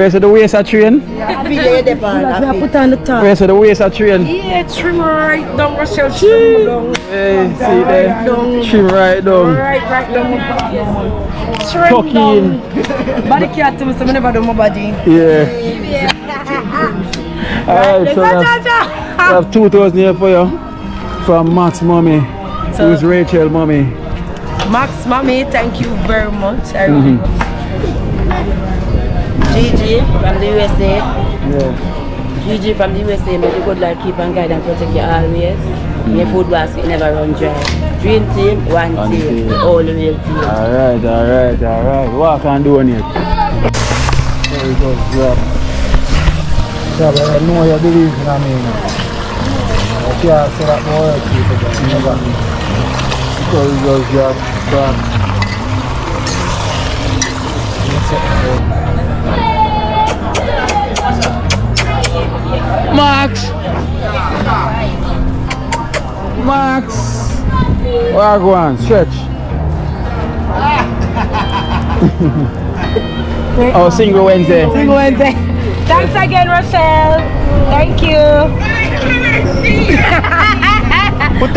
Where's the waist a train? Yeah, put on the top. Where's the waist a train? Yeah, trim right down, Rochelle, trim down. Hey, see there? Trim right down. Right down. Trim Tuck down. in. Body can't tell me, so I never do my body. Yeah. Alright, so we have 2,000 here for you. From Max mommy. Who's Rachel mommy? Max, mommy, thank you very much. I really Gigi from the USA. Yeah. Gigi from the USA, may the good Lord keep and guide and protect you always. Your food basket never run dry. Dream team, one team, all the real team. Alright. What can do on it? There we go, drop. I know you believe in me. I can't say that more people never. So we just drop back. Max! Where go on? Stretch. Oh, single Wednesday. Thanks again, Rochelle. Thank you. Put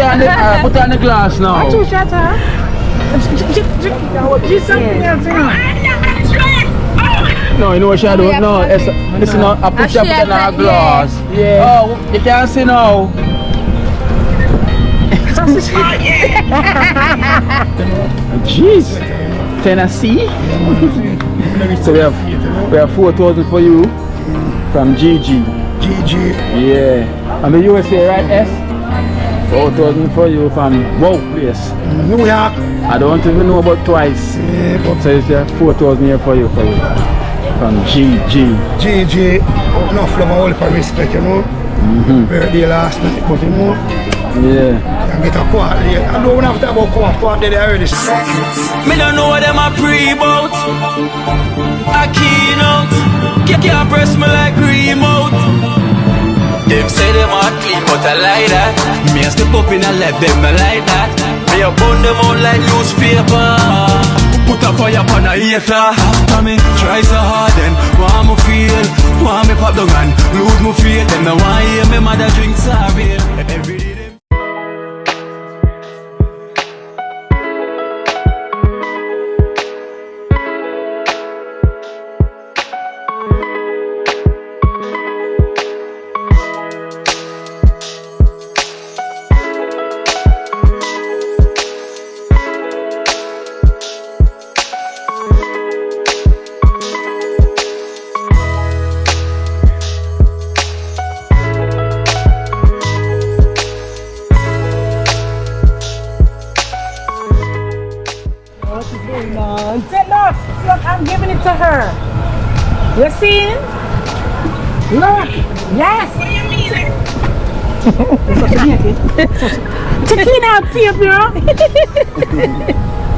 on the glass now. Shut up. She's something else, you know. No, you know what she do? No, it's not. I put it in a glass. Yeah. Oh, you can't see now. Jeez. Tennessee. So we have 4,000 for you from Gigi. Yeah. And the USA, right? S. 4,000 for you from wow place. New York. I don't even know about twice. Yeah, So it's 4,000 here for you. From Gigi. Gigi, enough love and all for respect, you know. Birthday last night, but you know, Yeah. I get a quality. I don't have to talk about quality there already. Me don't know what them a pre-bout. A Kino can't press me like remote. Them say them a clean but I like that. Me a step up in a left them me like that. Me a burn them out like newspaper. Put a fire upon a hater. After me try so hard then want me feel, want me pop down and lose me faith. Them no want hear me mother drink sorry. Every day them Look, I'm giving it to her. You see? Look. Yes. What do you mean? Chicken out here, bro.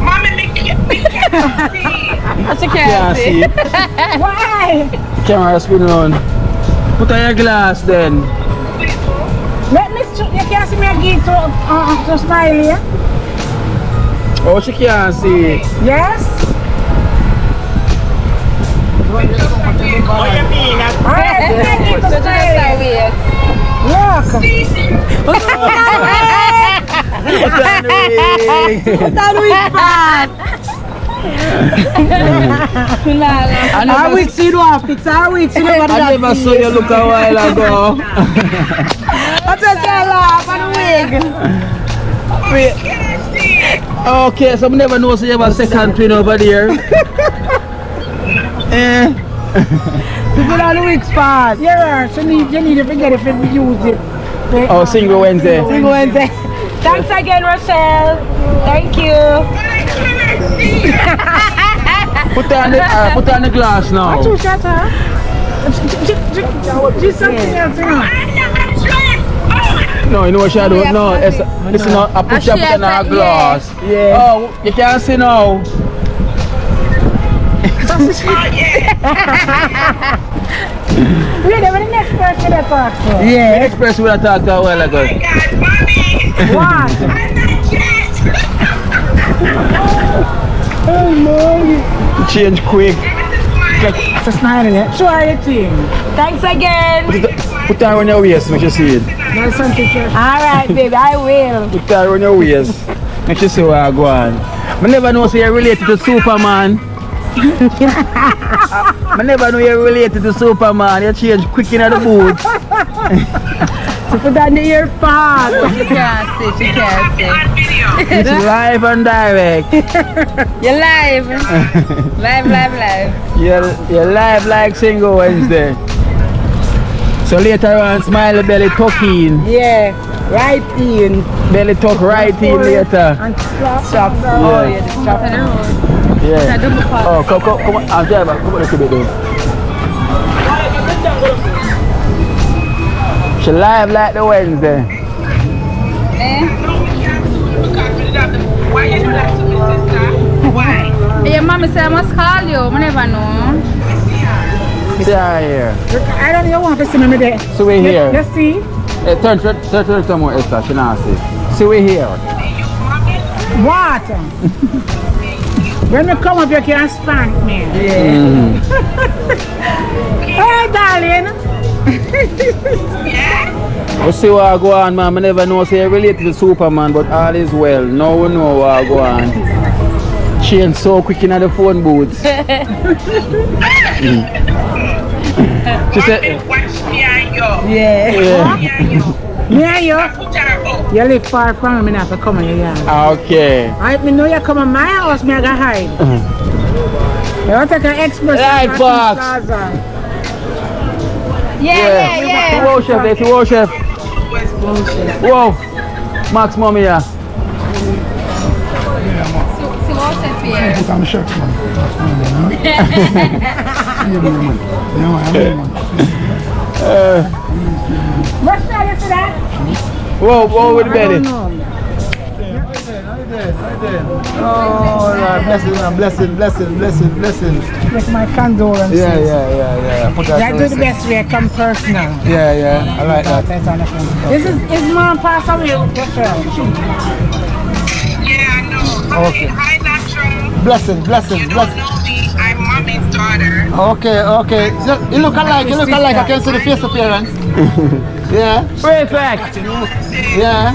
Mommy, me can't see. Can't see. Why? Camera spinning on. Put on your glass then. Let me. You can't see me again to smile here. Oh, she can't see. Yes. What do you mean? Look. Put on the wig fast. Our wig see you off. It's our wig. I never saw you look a while ago. I just laugh on the wig. Okay, so I never know so you have a second twin over there. Put on the wigs fast. Yeah, so you need to forget if you use it. Oh, single Wednesday. Thanks again, Rochelle. Thank you. Put on the glass now. Shut up. She's something else, you know. No, you know what she do? No, it's not. I put it in a glass. Yeah. Oh, you can't see now. Wait, when the next person I talk to? Yeah. The next person we talked to a while ago. What? Change quick. It's a smile in it. Show her your thing. Thanks again. Put her on your waist, make you see it. Nice one, teacher. Alright, baby, I will. Put her on your waist, make you see where I go on. I never know so you're related to Superman. I never know you're related to Superman. You change quick in the boot. So put on the earphone. She can't see, she can't see. It's live and direct. You're live. live. You're live like Single Wednesday. So later on, smile belly tuck in. Yeah, right in. Belly tuck right in later. And stop. Oh, yeah, the stop. Yeah. Oh, come on. I'll drive back. Come on, let's do it. She live like the Wednesday. Why you do that to me, sister? Why? Your mommy said I must call you. I never know. See her here. I don't even want to see me there. So we here. Let's see. Hey, turn some more, Esther. She not see. See we here. What? When you come up, you can spank me. Mm. Hey, darling. We see what I go on, man. I never know say related to Superman, but all is well. Now we know what I go on. Change so quick in the phone booth. She said, Watch me and you. Yeah. Me and you. Me and you. Put her up. You live far from me, I have to come on your yard. okay. I know you come on my house, me I got hide. You want to take an express? Right, box. Yeah. Whoa, chef. There's whoa, chef. Whoa. Max, mommy, yeah. So what's it here? Put on the shirt, man. What's that you see that? Whoa, with the I belly. don't know. Oh, Lord, blessing. Make my condolences. Yeah. Put that I do the best way, come personal. Yeah, I like that. This is mom passed away. Yeah, I know. Okay. Hi, natural. Blessing. You don't know me. I'm mommy's daughter. Okay. You look alike. I can see the face appearance. Yeah. Perfect. Yeah.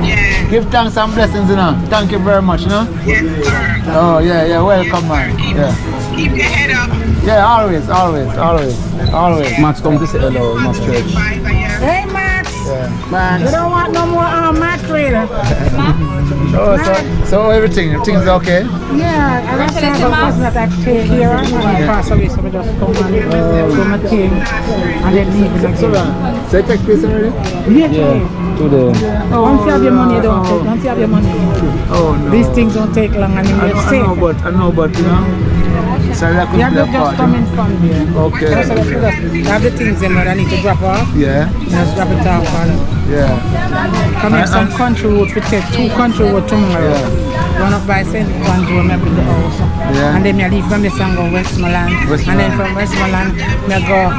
Yeah. Give thanks and blessings, you know. Thank you very much, you know. Yes, sir. Oh, yeah. Welcome, man. Yeah. Keep your head up. Yeah, always. Max, come to say hello, Max Church. Hey, Max. Yeah. Man. You don't want no more mackerel? So everything's okay? Yeah, I don't know the person that I take care of. I pass away, so I just come and do my thing and then leave it again. So you take place already? Yeah. Today. Once you have your money, you don't take. Once you have your money, Oh, no. these things don't take long and then you're safe. I know, but you know. Sorry, I couldn't You have to just come in from there. Okay. So you have the things in there that I need to drop off. Yeah. Just drop it off and come here some country road. We take 2 country road tomorrow. Run up by St. Andrew and maybe the house. Yeah. And then I leave from this and go Westmoreland. And then from Westmoreland, I go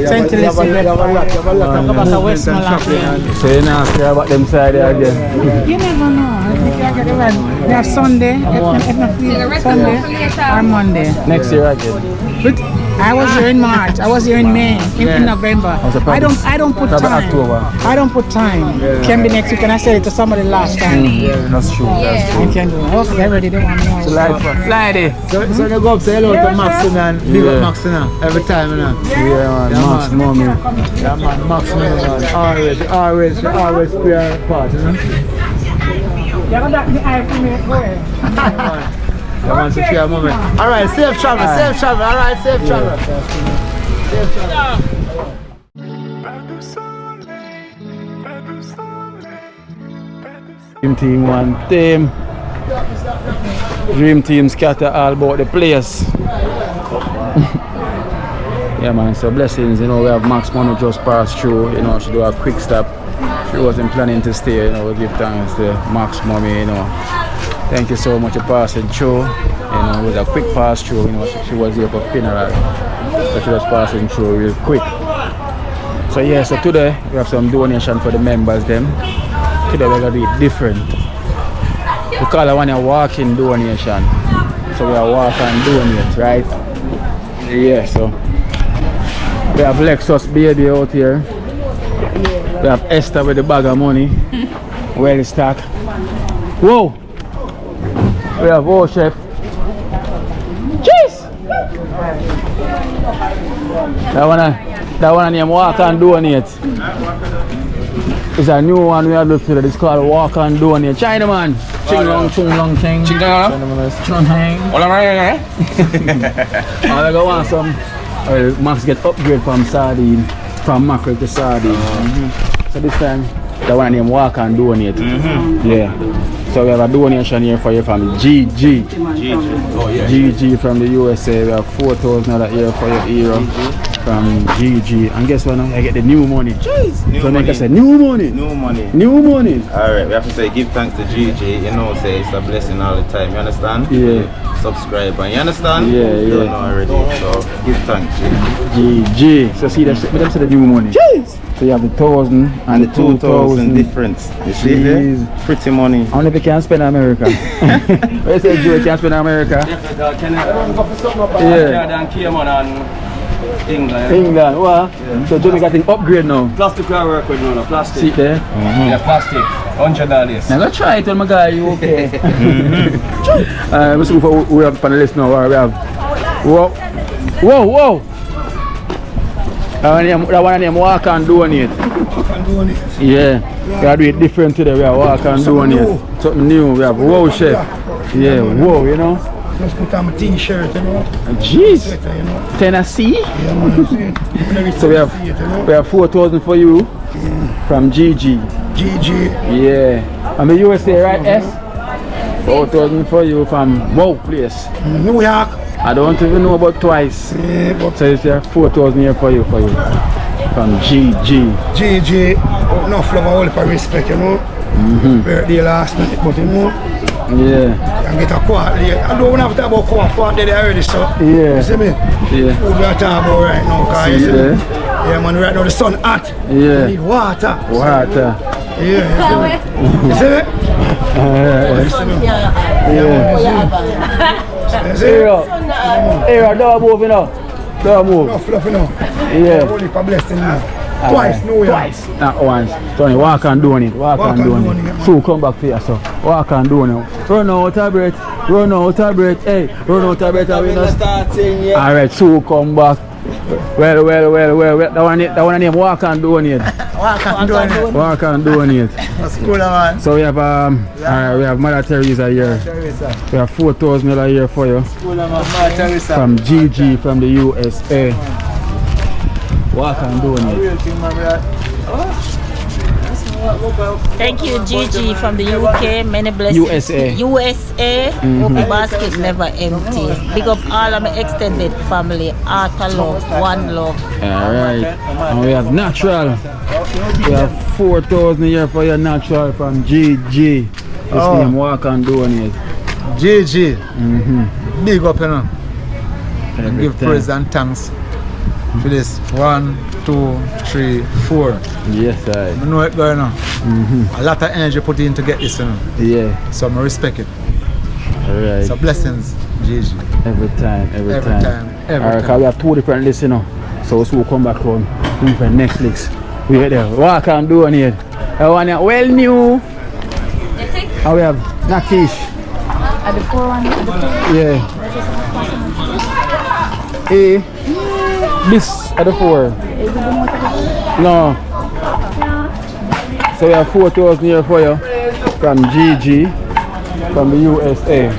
St. Elizabeth. Come back to Westmoreland. So you know, care about them side there again. You never know. I think I get it right. We have Sunday, if not free, Sunday or Monday. Next year again. But I was here in March. I was here in May, in November. I don't put time. October. I don't put time. Can be next week, and I said it to somebody last time. Yeah, that's true. I can do it. Okay, everybody they want more. Friday. So you go up, say hello to Max and big up Max every time, you know. Yeah, man. Max, mommy. Yeah, man, Max, man. Always play a part, you know. You got that the eye for me, boy. Yeah, man, so share a moment. Alright, safe travel. Alright, safe travel. Team one team. Dream team scatter all about the place. Yeah, man, so blessings, you know, we have Max Money just passed through, you know, she do a quick stop. She wasn't planning to stay, you know, we give thanks to Max Mommy, you know. Thank you so much for passing through. You know, it was a quick pass through, you know, she was here for funeral. So she was passing through real quick. So yeah, so today we have some donation for the members them. Today we're gonna do it different. We call it one a walk-in donation. So we are walk and donate, right? Yeah, so we have Lexus baby out here. We have Esther with the bag of money. Well stacked. Whoa! We have chef. Cheese! That one named Walk and Donate. It's a new one we have looked at. It's called Walk and Donate. Chinaman. Ching long, chung long, ching. Ching long, chung hang. All right. I go want some. Max get upgrade from sardine, from mackerel to sardine. So this time, the one named Walk and Donate. Yeah. So we have a donation here for you from GG. Oh yeah. GG from the USA. We have 4,000 here for your hero from GG. And guess what now? I get the new money. Jeez. New so money. I say new money. New money. New money. Alright, we have to say give thanks to GG. You know, say it's a blessing all the time. You understand? Yeah. Subscribe and you understand? Yeah, you don't know already. So give thanks GG. So see that, but them say the new money. Jeez. So you have the 1,000 and the 2,000 difference. You see there? Pretty money. How many can spend in America? Where you say Joe can spend in America? England. England, what? Yeah. So Jamaica got an upgrade now. Plastic we work with now, plastic. See there? Yeah, plastic. $100. Now go try it on my guy, you okay? Let's see for we have on the list now. We have whoa. That one name Walk and Donate. Yeah. We are doing it different today. We have Walk and Donate. Something new. We have Wow Chef. Yeah, whoa, you know. Just put on my t-shirt, you know. Jeez. Sweater, you know. Tennessee? Yeah, man, so we have 4,000 for you from GG. GG. Yeah. I'm the USA, right? S? 4,000 for you from Wow place. New York. I don't even know about twice. Yeah, but so it's 4,000 here for you. From GG. GG. Enough love and all the respect, you know. Birthday last night, but you know. Yeah. I get a quart late. I don't have to talk about quart there already, so. Yeah. You see me? Yeah. Food we are talking about right now, cause you see me? Yeah, man, right now the sun hot. Yeah. You need water. Water. Yeah, you see me? You see me? Hey, don't move, you know. Don't move. No fluff, you know. Yeah. Only for blessing you. Twice, no way. Twice. Not once. Tony, Walk and Donate. Walk and Donate. So come back here, so. Walk and Donate. Run out of breath. Hey, run out of breath. Alright, so come back. Well. That one name Walk and Donate. Walk and Donate. That's cool, man. So we have we have Mother Teresa here. We have 4,000 here for you. From GG from the USA. Walk and Donate. Thank you, Gigi from the UK. Many blessings. USA. Hope the basket never empty. Big up all of my extended family. Art love, one love. Alright. And we have natural. We have 4,000 here for your natural from GG. His name Walk and Donate. GG. Big up, you know. And give praise and thanks for this 1, 2, 3, 4. Yes, I know it going on. A lot of energy put in to get this, you know. Yeah. So I respect it. Alright. So blessings, GG. Every time. Alright, we have 2 different lists, you know. So we'll come back on different next lists. We are there. Walk and Donate. I want it well new. And we have Nakish. At the 4-1. Yeah. A. This at the 4. No. So we have 4,000 here for you from GG from the USA.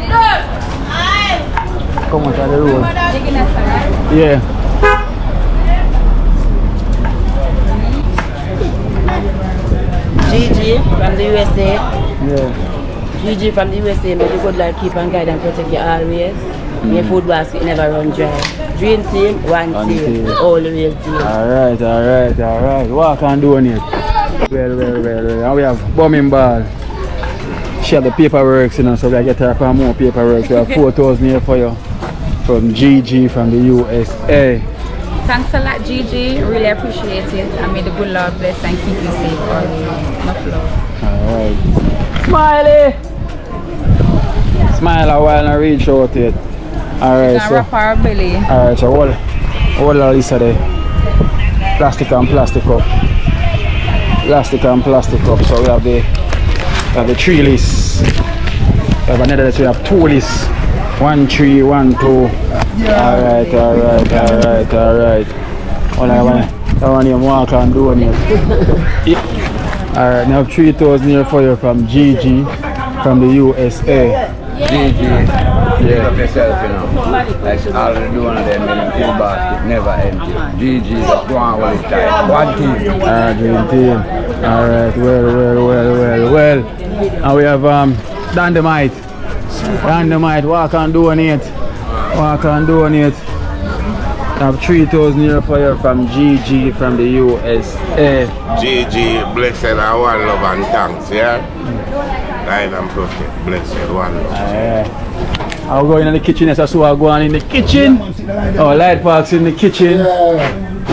Come on, the road. Yeah. GG from the USA. Yeah. GG from the USA. May the good Lord keep and guide and protect you always. Your food basket never run dry. Dream team, one team, all the real team. Alright. Walk and Donate. Well. And we have bombing ball. She have the paperwork, you know, so we get her for more paperwork. We have 4,000 here for you from GG from the USA. Thanks a lot, Gigi. Really appreciate it. And may the good Lord bless and keep you safe always. Much love. Alright. Smiley! Smile a while and reach out it. Alright, so. Wrap our belly. Alright, so all of this are the plastic and plastic up. Plastic and plastic up. So we have the 3 lists. We have another list, we have 2 lists. 1, 3, 1, 2. Alright. All I want to walk and do on it. Alright, now 3,000 here for you from GG from the USA. GG, pick up yourself, you know. Like all the do one of them in the full basket, never empty. GG, just go on all the time. One team. Dream team. Alright, well. And we have Dynamite. Dynamite, walk and donate. Walk and donate. I have 3,000 here for you from GG from the USA. GG, blessed and one love and thanks, yeah? Guide and protect, blessed, one love. I'll go in the kitchen, so I go on in the kitchen. Oh, Light Park's in the kitchen.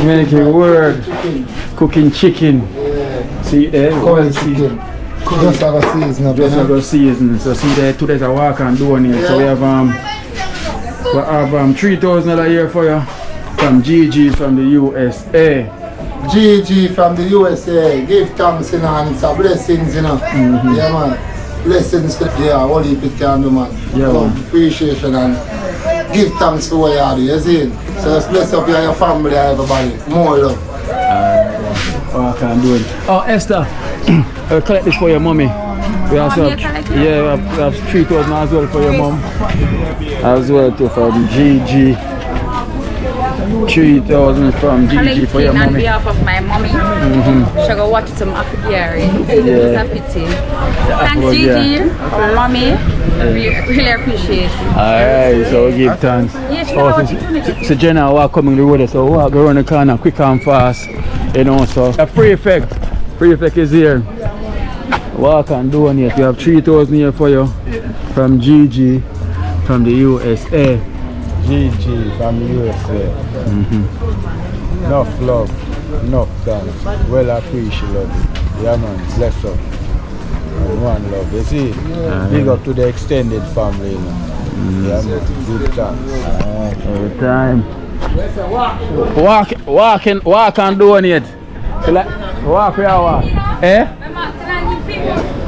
Making word. Cooking chicken. See there? Just have a season. Just have a season. So see there, today's a walk and donate. So we have 3,000 a year for you from GG from the USA. GG from the USA. Give thanks, you know, and it's a blessings, you know. Yeah, man. Blessings to the all you can do, man. Yeah, man. Appreciation and give thanks for what you do, you see? So just bless up your family and everybody. More love. Oh, I can't do it. Oh, Esther, I'll collect this for your mommy. We also have, we have 3,000 as well for your mom. As well too from GG. 3,000 from GG for your mommy. On behalf of my mommy. She go watch some Afghari. It's a pity. Thanks GG for mommy. We really appreciate it. Alright, so we give thanks. So Jenna walk coming the road, so walk around the corner quick and fast. You know, so the prefect is here. Walk and donate. We have 3,000 here for you from GG from the USA. GG from the USA. Enough love, enough thanks. Well appreciated. Yeah, man, bless up. And one love, you see? Big up to the extended family, you know. Yeah, man, good thanks. Every time. Walk and donate. So like, walk where I walk. Eh?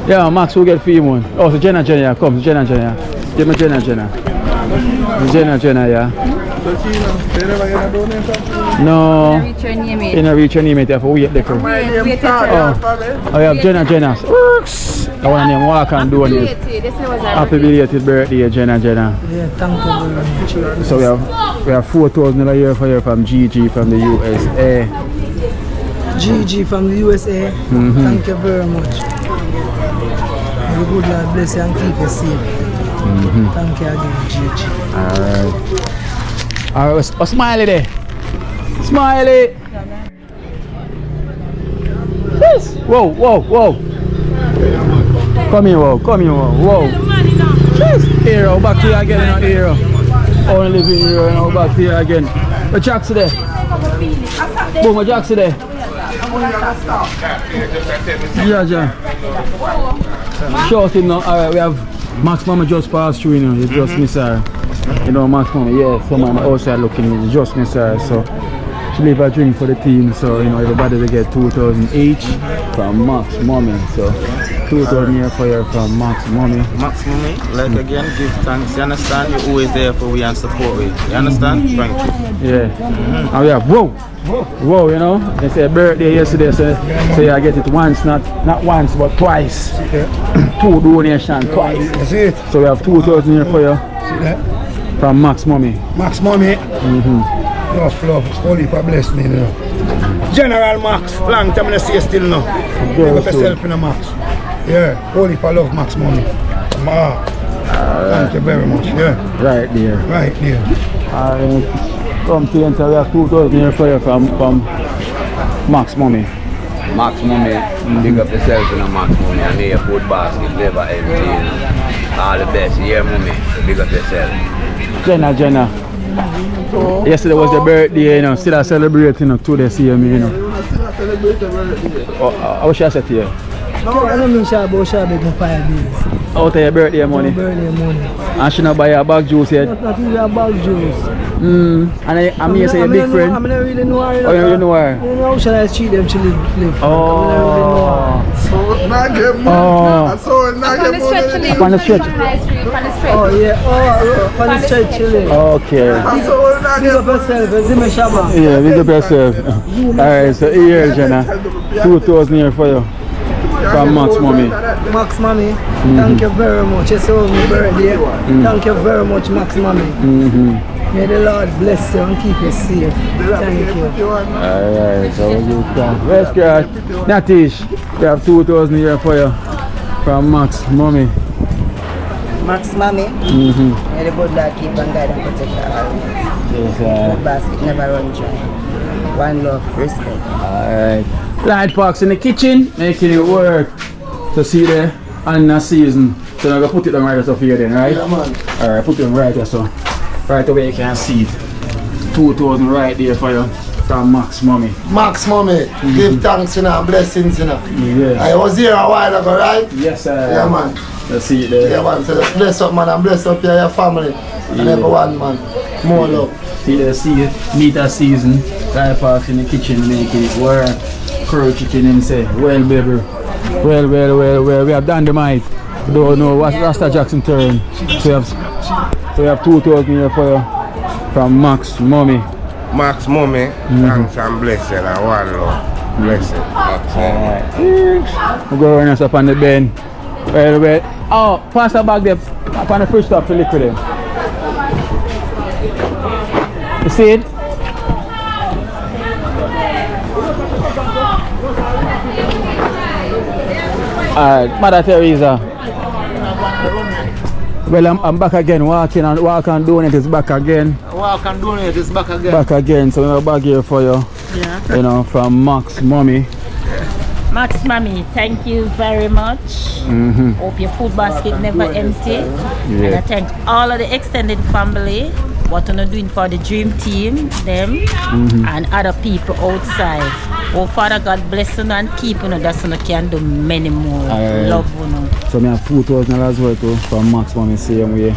Yeah, Max will get free one. Oh, so Jenna, come, Jenna. Give me Jenna. Jenna, yeah. No. In a reach your name, you have to wait there. Oh, I have Jenna. I want to walk and donate. Happy belated birthday, Jenna. Yeah, thank you very much. So we have 4,000 a year for you from GG from the USA. GG from the USA. Thank you very much. May the good Lord bless you and keep you safe. Thank you again, GG. Alright, oh, Smiley there. Smiley. Yes. Whoa. Come here, whoa. Yes. Hero, back here again, hero. Only living here, now back here again. But Jack's there. Boom, Jack's there. Yeah. Short him now. Alright, we have Max Mama just passed through, you know. You just miss her. You know, Max Mama, yeah, someone outside looking, you just miss her. So she leave a drink for the team. So, you know, everybody will get 2,000 each from Max Mommy. So 2,000 here for you from Max Mommy. Max Mommy, like again, give thanks. You understand? You're always there for we and support we. You understand? Thank you. Yeah. And we have whoa, you know. They say birthday yesterday, so I get it once, not once, but twice. 2 donations twice. That's it. So we have 2,000 here for you. From Max Mommy. Max Mommy. Enough love. Holy for bless me, you know. General Max. Long time I see you still now. Give up yourself in a Max. Yeah. Holy for love, Max Mommy. Thank you very much. Yeah. Right there. Come to enter. We have 2,000 here for you from Max Mommy. Max Mommy, big up yourself, you know, Max Mommy. And may your food basket never empty, you know. All the best. Yeah, Mommy. Big up yourself. Jenna. Yesterday was your birthday, you know. Still I celebrate, you know, today, see me, you know. What should I say to you? I don't mean sure about sure big 5 days. Out of your birthday money. Birthday money. And she not buy a bag juice yet. Not even a bag juice. And I mean, you say a big friend. I don't really know her. Oh, you don't know her? You know how should I treat them to live. Oh. So not get money. Oh. So not get money. On the stretch. Oh yeah. Oh, on the stretch chilling. Okay. So not Big up yourself. You see me Shabba. Yeah, big up yourself. Alright, so here, Jenna. 2,000 here for you. From Max Mommy. Max Mommy, thank you very much. It's all my birthday. Thank you very much, Max Mommy. May the Lord bless you and keep you safe. Thank you. Alright, so you can. Let's go. Natish, we have 2,000 here for you. From Max Mommy. Max Mommy. May the good Lord keep and guide and protect you always. Yes, Food basket never run dry. One love, respect. Alright. Light Parks in the kitchen, making it work. So see there, and the season. So I'm gonna put it on right off here then, right? Yeah, man. Alright, put it on right there so. Right away you can see it. 2,000 right there for you from Max Mommy. Max Mommy, give thanks and blessings. Yeah. I was here a while ago, right? Yes, sir. Yeah, man. Let's see it there. Yeah, man. So just bless up, man, and bless up your family and everyone, man. More love. See there, see it. Meet a season. Light Parks in the kitchen, making it work. Crow chicken and say, well, baby. Well, we have done the mic. Don't know what's Rasta Jackson turn. So we have 2,000 here for you from Max Mommy. Max Mommy, thanks and blessed and one love. Blessed. Max Mommy. We go run us up on the bend. Well. Oh, pass the bag there up on the fridge top for liquid there. You see it? Alright, Mother Teresa. Well, I'm back again, walk and donate is back again. Walk and donate is back again. Back again, so we have a bag here for you. Yeah. You know, from Max Mommy. Max Mommy, thank you very much. Hope your food basket never empty. And I thank all of the extended family, what you're doing for the dream team, them, and other people outside. Oh Father God bless you and keep you, that's you can do many more. Love you. So I have 2,000 as well too from Max Mommy, same way.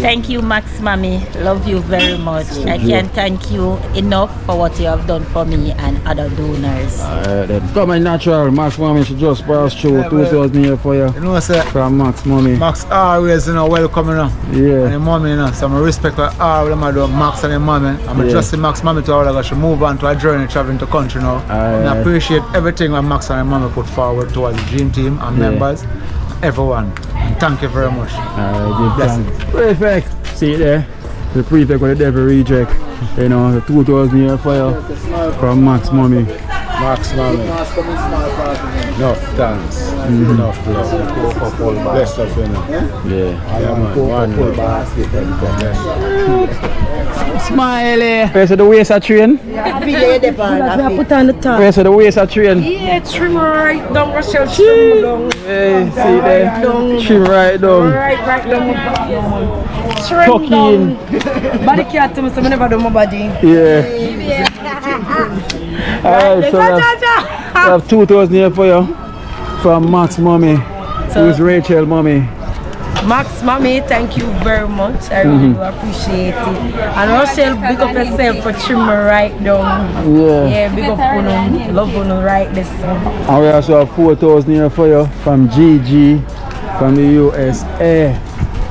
Thank you, Max Mommy. Love you very much. I can't thank you enough for what you have done for me and other donors. Alright then. Come on, natural. Max Mommy should just pass through 2,000 here for you. You know, sir. From Max Mommy. Max always, welcoming Yeah. And the mommy, So I respect all of them I do, Max and the mommy. I'm just Max Mommy to all of us should move on to a journey traveling to country now. And I appreciate everything that Max and the mommy put forward towards the dream team and members. Everyone. And thank you very much. Perfect. See it there? The prefect of the devil reject. You know, the 2,000 here for you from Max Mommy. Max Mommy. Enough thanks. Enough love. Bless up, Yeah, man. One basket. Smiley. Where's the waist a train? Put on the top. Where's the waist a train? Yeah, trim right down, Rochelle. Trim down. Hey, see there? Trim right down. Right down. Tuck in. Body can't tell me so I never do my body. Yeah. Alright, so we have 2,000 here for you from Max Mommy. Who's Rachel Mommy? Max Mommy, thank you very much. I really do appreciate it. And Rochelle, big up yourself for trim right down. Yeah, big up on love on right this. And we also have 4,000 here for you from GG from the USA.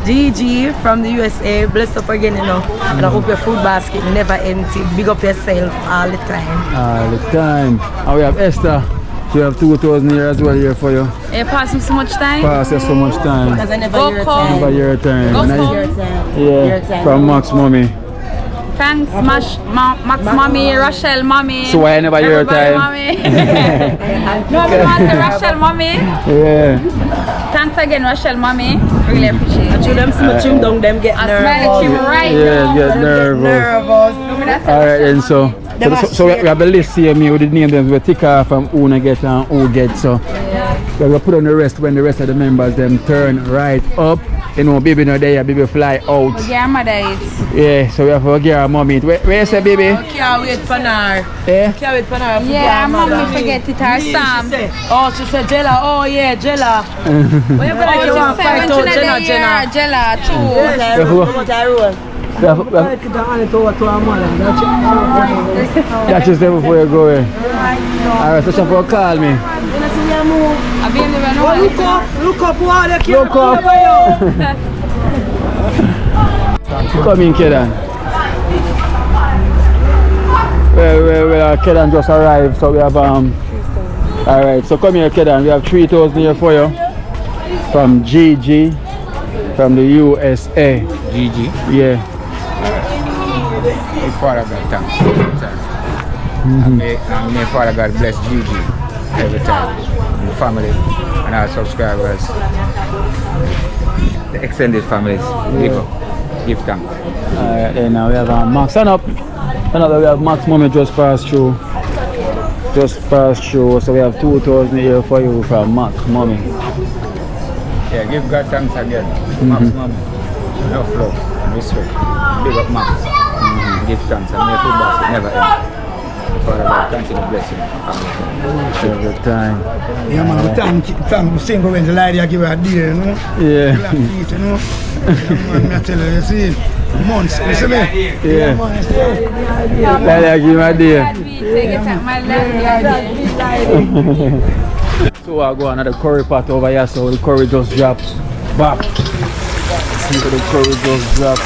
GG from the USA, bless up again, And I hope your food basket never empty. Big up yourself all the time. All the time. And we have Esther. We have 2,000 here as well here for you. Pass him so much time. Pass you so much time. Because I never your time. Never your time. Your time. From Max Mommy. Thanks, Max Mommy, Rochelle Mommy. So why never your time? Mommy. No, I want to Rochelle Mommy. Yeah. Thanks again, Rochelle Mommy. Really appreciate it. I show them some trim down, them get nervous. Right yeah, get nervous. Alright then, so we have a list here, with the name them we tick off from who not get and who get. So we're going to put on the rest when the rest of the members them turn right up. You know, baby not there, baby fly out. We get our mother it. Yeah, so we have to get our mommy it. Where you say, baby? Can't wait for her. Yeah? Can't wait for her. Yeah, our mommy forget it, her Sam. Oh, she said Jella. Oh, yeah, Jella. When you gonna get one fight out, Jenna. Jella, true. That's just there before you go away. Alright, so for call me. Look up, what they Look up. Come in, Kedan. Well, Kedan just arrived, so we have alright, so come here, Kedan. We have 3,000 here for you from GG from the USA. GG? Yeah. My Father God, thanks. And may Father God bless GG every time. The family and our subscribers. The extended families. Give thanks. Alright, then now we have Max. Stand up. Another we have Max mommy just passed through. So we have 2,000 here for you from Max mommy. Yeah, give God thanks again. Max mommy. Enough love and respect. Big up Max. Give thanks and may food basket never end. Father God, continue blessing. Every time. Yeah, man, we thank single when the lady give her a deal, you know? Yeah. Black feet, you know? Yeah, man, I tell you, you see? Months, listen me? Yeah. Man, you see? Lady, give me a deal. So I go another curry pot over here, so the curry just dropped back. See the curry just dropped.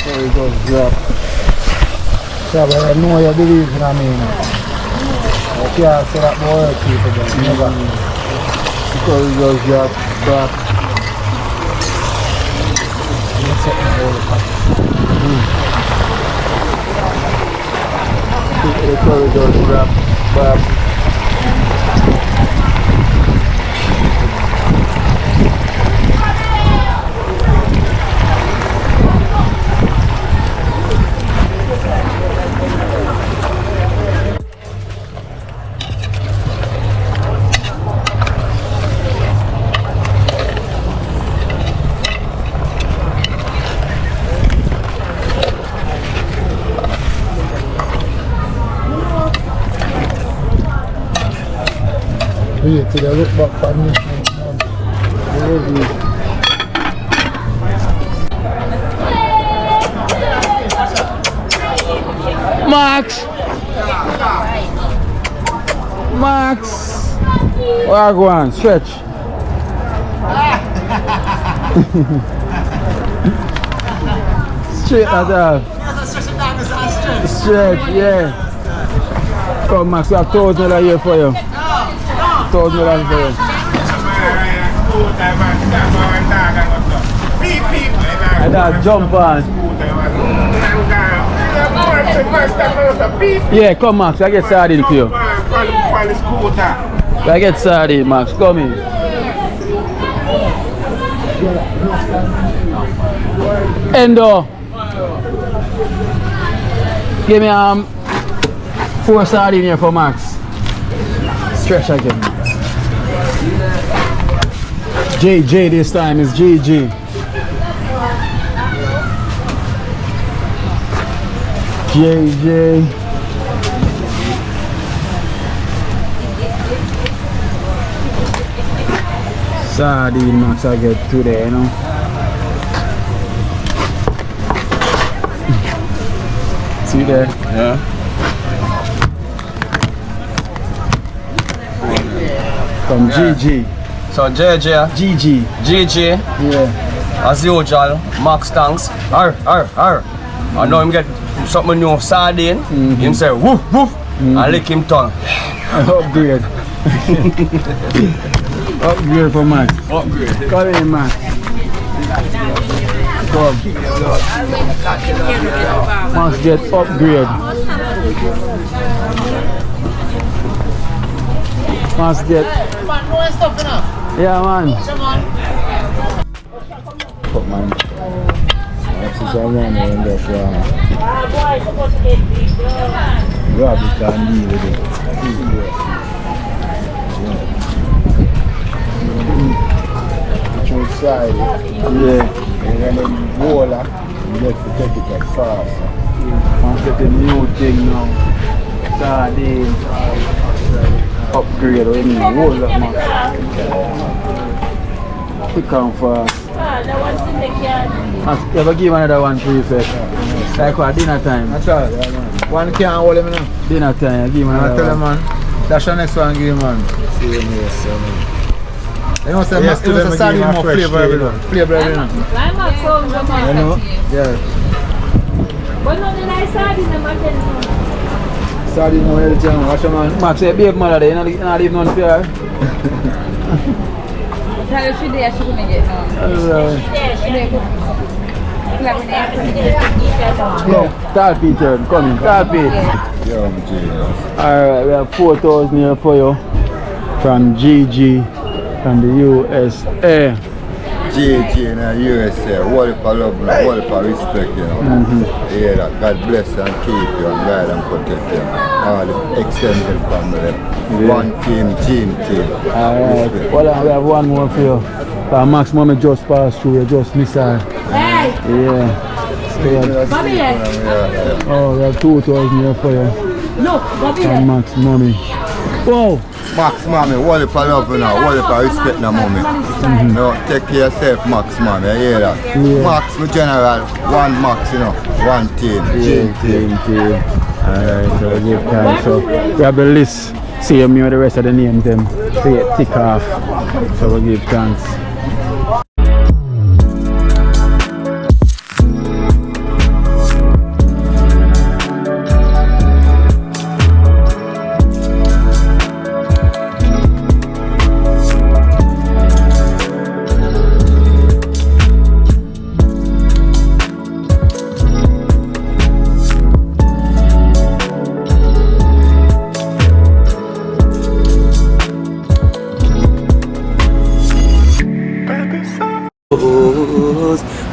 Curry just dropped. Yeah, but I know you believe in me. I can't say that more people, but never. The curry just dropped back. The curry just dropped back. Wait till I look back for me. Max! Where are you going? Stretch. Straight at that. Stretch, yeah. Come, Max, we have $1,000 here for you. $1,000 for you. And that jump on. Yeah, come, Max, I get sardine for you. I get sardine, Max, come in. Endo. Give me 4 sardines here for Max. Stretch again. JJ this time is GG. JJ. Sardine Max I get today, you know. See there? Yeah. From GG. So JJ. GG. Yeah. As usual, Max thanks. I know him get something new of sardine. Him say woof woof. I lick him tongue. Upgrade. Upgrade for Max. Upgrade. Come in, Max. Come. Max get upgrade. Max get. Yeah, man. Fuck, man. Max is around here and just grab it and deal with it. Which side, Yeah. and then the roller, you get to take it like fast. I'm getting new thing now. Sardine. Upgrade, what you mean? Hold up, man. Quick and fast. You ever give another one prefect? Like what, dinner time? That's all, yeah, man. One can't hold him now. Dinner time, you give him I another tell him, one. man. That's the next one, give him, man. See you, yes, sir, man. You know, say, Yes, you know, say, more flavor, everyone. Flavor, everyone. I'm not so You know? Yeah. But no, then I saw this in my Sardine, no healthy, man. Watch your man. Max, say, babe mother there, you not leave none for her. Tell her she there, she couldn't get none. Tall Peter, come in. Tall Pete. Alright, we have 4,000 here for you from GG from the USA. GG in the USA, what if I love you, what if I respect you know. Yeah, that God bless you and keep you and guide and protect you. All the extended family. One team. Alright, well we have one more for you. Max mommy just passed through, you just missed her. Yeah. Oh, we have 2,000 here for you. No, from Max mommy. Whoa! Max mommy, what if I love you now, what if I respect now mommy. No, take care of yourself Max mommy, I hear that. Yeah. Max for general, one Max you know, one team. Team. Alright, so give time. So we have the list. See me with the rest of the names them. Tick off. So we give thanks.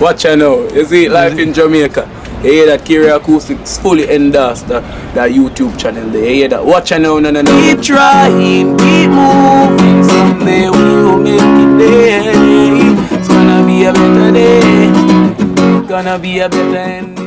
Watch out now, you see life in Jamaica. You hear that Kiri Acoustics fully endorsed that YouTube channel there. You hear that? Watch out now, no. Keep trying, keep moving. Someday we will make it there. It's gonna be a better day. Gonna be a better end.